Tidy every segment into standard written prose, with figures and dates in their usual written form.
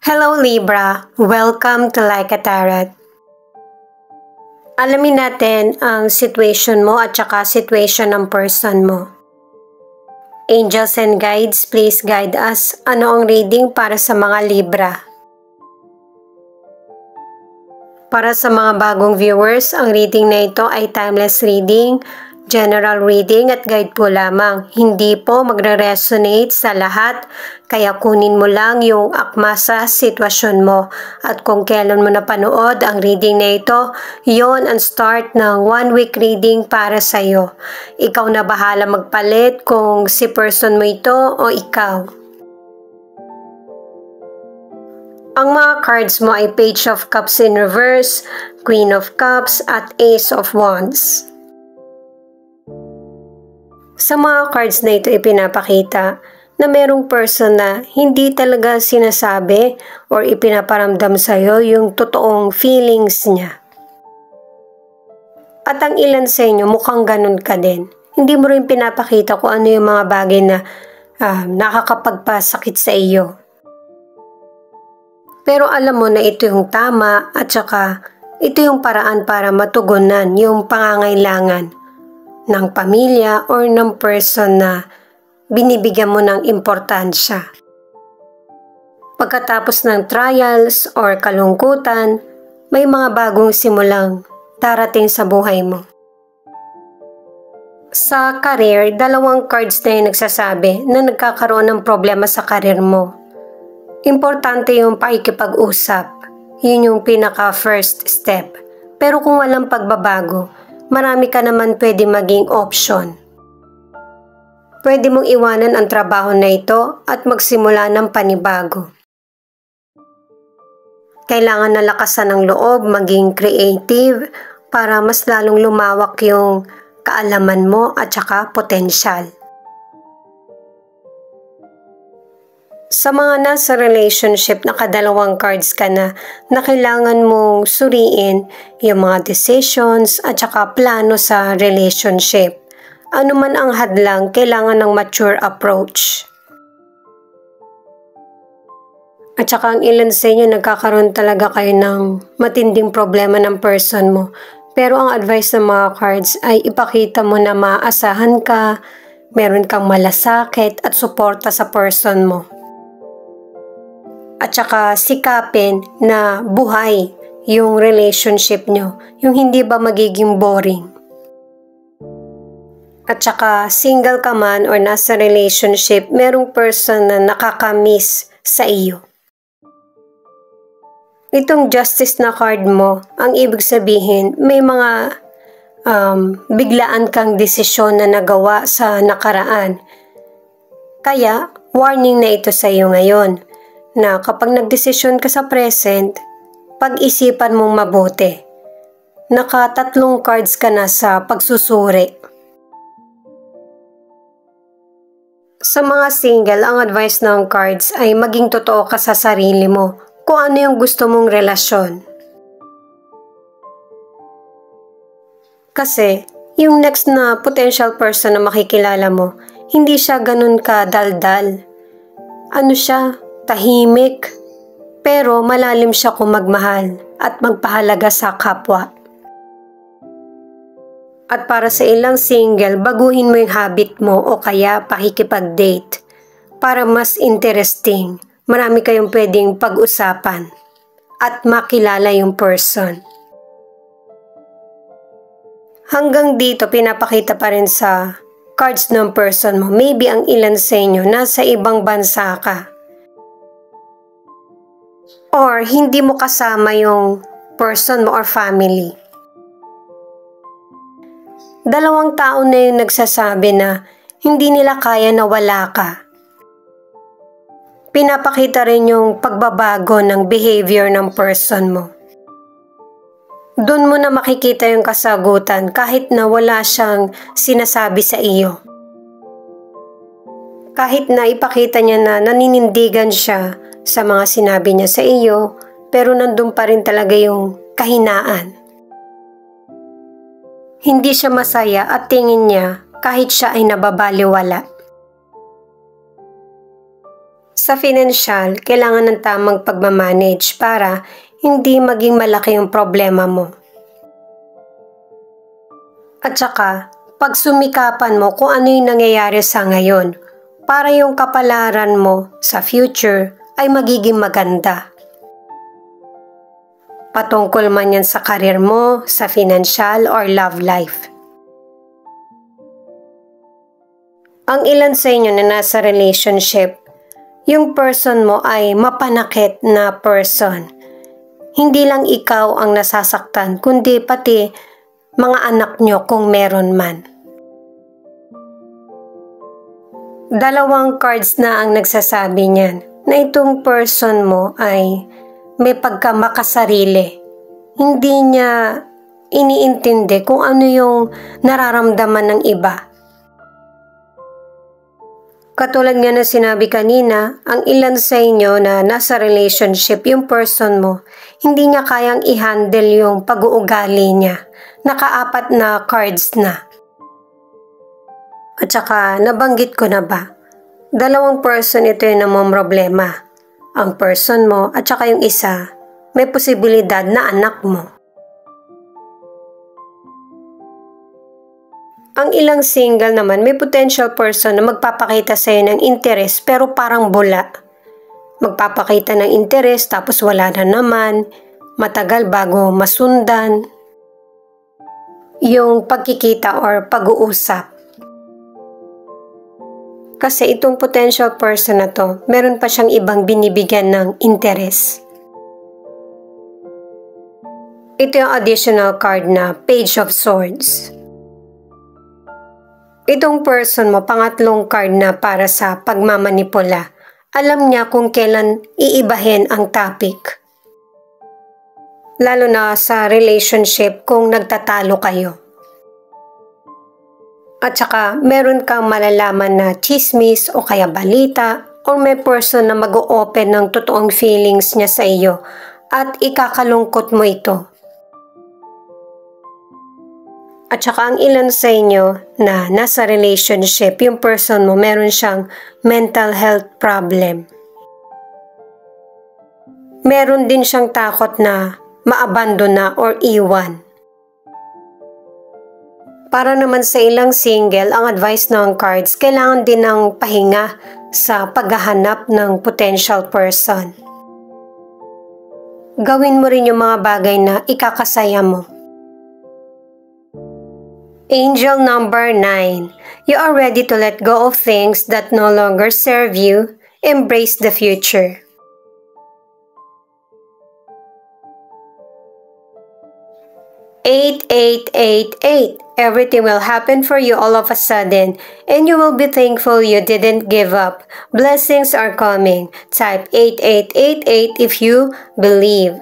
Hello Libra! Welcome to Like a Tarot. Alamin natin ang situation mo at saka situation ng person mo. Angels and guides, please guide us. Ano ang reading para sa mga Libra? Para sa mga bagong viewers, ang reading na ito ay timeless reading, general reading at guide po lamang. Hindi po magre-resonate sa lahat, kaya kunin mo lang yung akma sa sitwasyon mo. At kung kailan mo napanood ang reading na ito, yon ang start ng 1 week reading para sa iyo. Ikaw na bahala magpalit kung si person mo ito o ikaw. Ang mga cards mo ay Page of Cups in reverse, Queen of Cups at Ace of Wands. Sa mga cards na ito ipinapakita na merong person na hindi talaga sinasabi or ipinaparamdam sa iyo yung totoong feelings niya. At ang ilan sa inyo mukhang ganun ka din. Hindi mo rin pinapakita kung ano yung mga bagay na nakakapagpasakit sa iyo. Pero alam mo na ito yung tama at saka ito yung paraan para matugunan yung pangangailangan ng pamilya or ng person na binibigyan mo ng importansya. Pagkatapos ng trials or kalungkutan, may mga bagong simulang darating sa buhay mo. Sa career, 2 cards na yung nagsasabi na nagkakaroon ng problema sa career mo. Importante yung pakikipag-usap. Yun yung pinaka-first step. Pero kung walang pagbabago, marami ka naman pwede maging option. Pwede mong iwanan ang trabaho na ito at magsimula ng panibago. Kailangan na lakasan ng loob, maging creative para mas lalong lumawak yung kaalaman mo at saka potensyal. Sa mga nasa relationship, nakadalawang cards ka na kailangan mong suriin yung mga decisions at saka plano sa relationship. Ano man ang hadlang, kailangan ng mature approach. At saka ang ilan sa inyo nagkakaroon talaga kayo ng matinding problema ng person mo. Pero ang advice ng mga cards ay ipakita mo na maaasahan ka, meron kang malasakit at suporta sa person mo. At saka sikapin na buhay yung relationship nyo, yung hindi ba magiging boring. At saka single ka man or nasa relationship, merong person na nakakamiss sa iyo. Itong justice na card mo, ang ibig sabihin may mga biglaan kang desisyon na nagawa sa nakaraan. Kaya warning na ito sa iyo ngayon. Na kapag nagdesisyon ka sa present, pag-isipan mong mabuti. 3 cards ka na sa pagsusuri. Sa mga single, ang advice ng cards ay maging totoo ka sa sarili mo kung ano yung gusto mong relasyon. Kasi, yung next na potential person na makikilala mo, hindi siya ganun ka daldal. Ano siya? Tahimik, pero malalim siya kung magmahal at magpahalaga sa kapwa. At para sa ilang single, baguhin mo yung habit mo o kaya pakikipag-date para mas interesting. Marami kayong pwedeng pag-usapan at makilala yung person. Hanggang dito, pinapakita pa rin sa cards ng person mo. Maybe ang ilan sa inyo nasa ibang bansa ka. Or hindi mo kasama yung person mo or family. 2 tao na yung nagsasabi na hindi nila kaya na wala ka. Pinapakita rin yung pagbabago ng behavior ng person mo. Doon mo na makikita yung kasagutan kahit na wala siyang sinasabi sa iyo. Kahit na ipakita niya na naninindigan siya sa mga sinabi niya sa iyo, pero nandun pa rin talaga yung kahinaan. Hindi siya masaya at tingin niya kahit siya ay nababaliwala. Sa financial, kailangan ng tamang pagmamanage para hindi maging malaki yung problema mo. At saka, pagsumikapan mo kung ano yung nangyayari sa ngayon para yung kapalaran mo sa future ay magiging maganda. Patungkol man yan sa karir mo, sa financial or love life. Ang ilan sa inyo na nasa relationship, yung person mo ay mapanakit na person. Hindi lang ikaw ang nasasaktan, kundi pati mga anak nyo kung meron man. Dalawang cards na ang nagsasabi niyan na itong person mo ay may pagkamakasarili. Hindi niya iniintindi kung ano yung nararamdaman ng iba. Katulad nga na sinabi kanina, ang ilan sa inyo na nasa relationship, yung person mo, hindi niya kayang i-handle yung pag-uugali niya. Nakaapat na cards na. At saka, nabanggit ko na ba? Dalawang person ito yung namomroblema. Ang person mo at saka yung isa, may posibilidad na anak mo. Ang ilang single naman, may potential person na magpapakita sa'yo ng interest pero parang bula. Magpapakita ng interest tapos wala na naman. Matagal bago masundan yung pagkikita or pag-uusap. Kasi itong potential person na to, meron pa siyang ibang binibigyan ng interest. Ito yung additional card na Page of Swords. Itong person mo, pangatlong card na para sa pagmamanipula. Alam niya kung kailan iibahin ang topic. Lalo na sa relationship kung nagtatalo kayo. At saka meron kang malalaman na chismis o kaya balita o may person na mag-o-open ng totoong feelings niya sa iyo at ikakalungkot mo ito. At saka ang ilan sa inyo na nasa relationship, yung person mo meron siyang mental health problem. Meron din siyang takot na maabandon na or iwan. Para naman sa ilang single, ang advice ng cards, kailangan din ng pahinga sa paghahanap ng potential person. Gawin mo rin yung mga bagay na ikakasaya mo. Angel number 9. You are ready to let go of things that no longer serve you. Embrace the future. Eight, 8. Everything will happen for you all of a sudden, and you will be thankful you didn't give up. Blessings are coming. Type 8888 if you believe.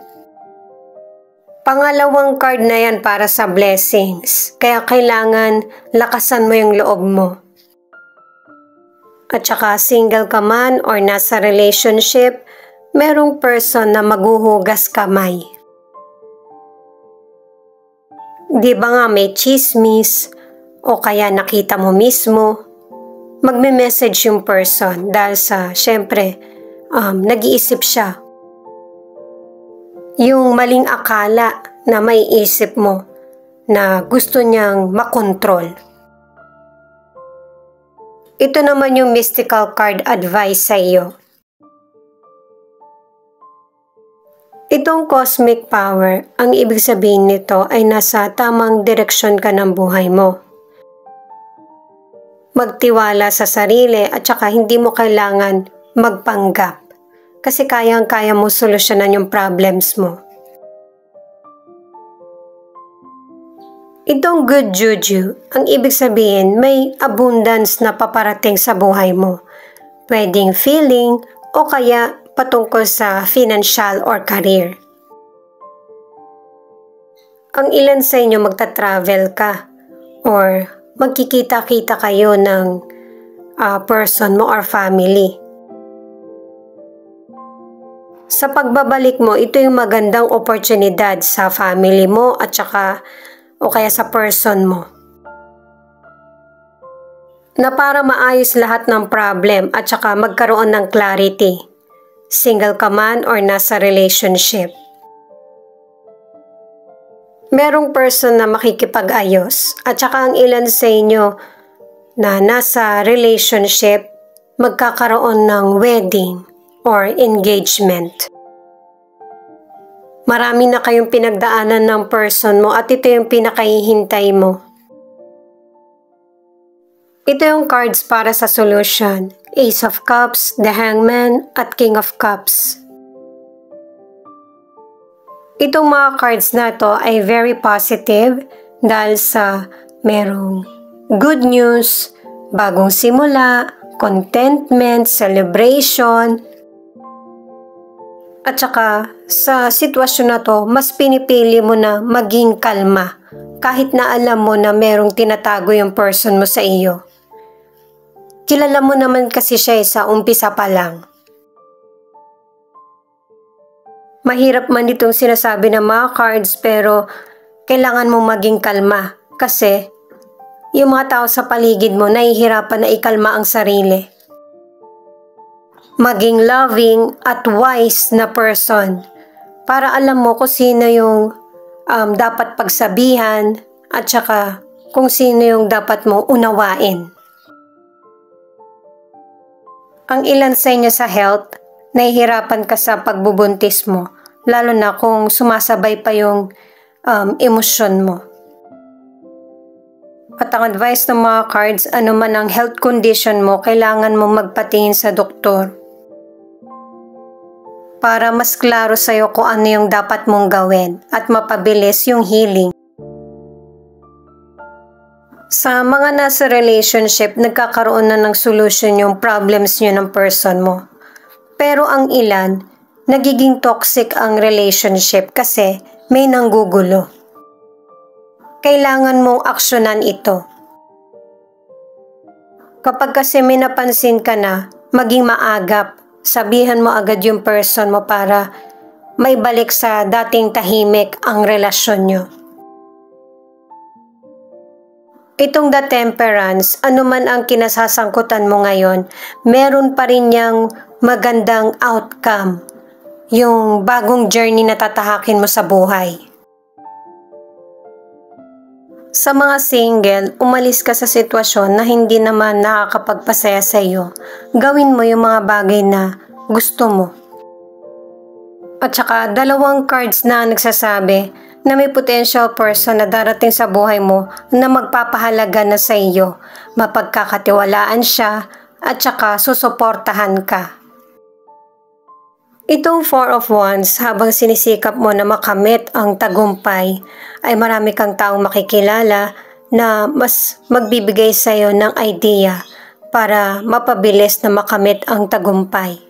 Pangalawang card na yan para sa blessings. Kaya kailangan lakasan mo yung loob mo. At saka single ka man or nasa relationship, merong person na maghuhugas kamay. Di ba nga may chismis o kaya nakita mo mismo, magme-message yung person dahil sa, syempre, nag-iisip siya. Yung maling akala na may isip mo na gusto niyang makontrol. Ito naman yung mystical card advice sa iyo. Itong cosmic power, ang ibig sabihin nito ay nasa tamang direksyon ka ng buhay mo. Magtiwala sa sarili at saka hindi mo kailangan magpanggap. Kasi kayang-kaya mo solusyonan yung problems mo. Itong good juju, ang ibig sabihin may abundance na paparating sa buhay mo. Pwedeng feeling o kaya patungkol sa financial or career. Ang ilan sa inyo magta-travel ka or magkikita-kita kayo ng person mo or family. Sa pagbabalik mo, ito yung magandang oportunidad sa family mo at saka o kaya sa person mo. na para maayos lahat ng problem at saka magkaroon ng clarity. Single ka man or nasa relationship. Merong person na makikipag-ayos at saka ang ilan sa inyo na nasa relationship magkakaroon ng wedding or engagement. Marami na kayong pinagdaanan ng person mo at ito yung pinakahihintay mo. Ito yung cards para sa solution. Ace of Cups, The Hangman, at King of Cups. Itong mga cards na to ay very positive dahil sa merong good news, bagong simula, contentment, celebration. At saka sa sitwasyon na to, mas pinipili mo na maging kalma kahit na alam mo na merong tinatago yung person mo sa iyo. Kilala mo naman kasi siya sa umpisa pa lang. Mahirap man itong sinasabi ng mga cards pero kailangan mo maging kalma kasi yung mga tao sa paligid mo nahihirapan na ikalma ang sarili. Maging loving at wise na person para alam mo kung sino yung dapat pagsabihan at saka kung sino yung dapat mo unawain. Ang ilan sa inyo sa health, nahihirapan ka sa pagbubuntis mo, lalo na kung sumasabay pa yung emosyon mo. At ang advice ng mga cards, ano man ang health condition mo, kailangan mo magpatingin sa doktor para mas klaro sa'yo kung ano yung dapat mong gawin at mapabilis yung healing. Sa mga nasa relationship, nagkakaroon na ng solution yung problems nyo ng person mo. Pero ang ilan, nagiging toxic ang relationship kasi may nanggugulo. Kailangan mong aksyonan ito. Kapag kasi may napansin ka na, maging maagap, sabihan mo agad yung person mo para may balik sa dating tahimik ang relasyon nyo. Itong The Temperance, anuman ang kinasasangkutan mo ngayon, meron pa rin niyang magandang outcome, yung bagong journey na tatahakin mo sa buhay. Sa mga single, umalis ka sa sitwasyon na hindi naman nakakapagpasaya sa iyo. Gawin mo yung mga bagay na gusto mo. At saka dalawang cards na nagsasabi na may potential person na darating sa buhay mo na magpapahalaga na sa iyo. Mapagkakatiwalaan siya at saka susuportahan ka. Itong Four of Wands, habang sinisikap mo na makamit ang tagumpay, ay marami kang taong makikilala na mas magbibigay sa iyo ng idea para mapabilis na makamit ang tagumpay.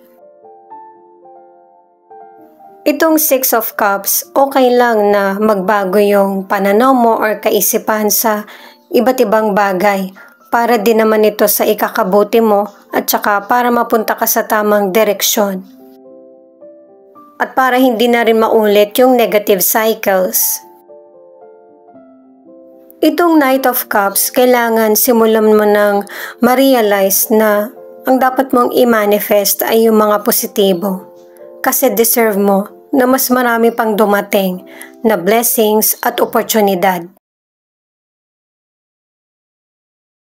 Itong Six of Cups, okay lang na magbago yung pananaw mo or kaisipan sa iba't ibang bagay para din naman ito sa ikakabuti mo at saka para mapunta ka sa tamang direksyon. At para hindi na rin maulit yung negative cycles. Itong Knight of Cups, kailangan simulan mo nang ma-realize na ang dapat mong i-manifest ay yung mga positibo. Kasi deserve mo na mas marami pang dumating na blessings at oportunidad.